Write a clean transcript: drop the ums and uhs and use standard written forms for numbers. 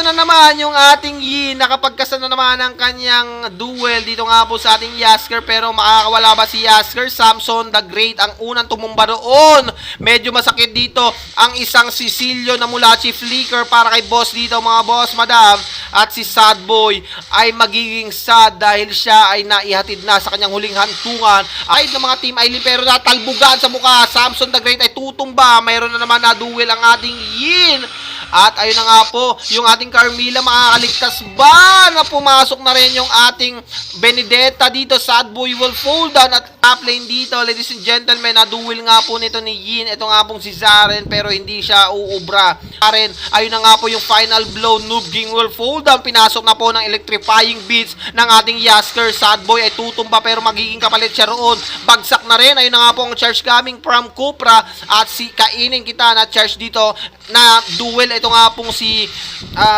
na naman yung ating Yin. Nakapagkasa na naman ang kanyang duel dito nga po sa ating Yasker. Pero makakawala ba si Yasker? Samson the Great ang unang tumumba doon. Medyo masakit dito ang isang Cecilio na mula si Flicker para kay boss dito mga boss, madam. At si Sad Boy ay magiging sad dahil siya ay naihatid na sa kanyang huling hantungan. Ay ng mga Team Aileen pero natalbugan sa mukha. Samson the Great ay tutumba. Mayroon na naman na duel ang ating Yin. At ayun na nga po, yung ating Carmilla makakaligtas ba na pumasok na rin yung ating Benedetta dito. Sad Boy will fall down at top lane dito. Ladies and gentlemen, na-duel nga po nito ni Yin. Ito nga pong si Zaren pero hindi siya uubra. Zaren, ayun na nga po yung final blow. Noob King will fall down. Pinasok na po ng electrifying beats ng ating Yasker. Sad Boy ay tutumba pero magiging kapalit siya roon. Bagsak na rin. Ayun na nga po ang charge coming from Cupra. At si kainin kita na charge dito na duel. Ito nga pong si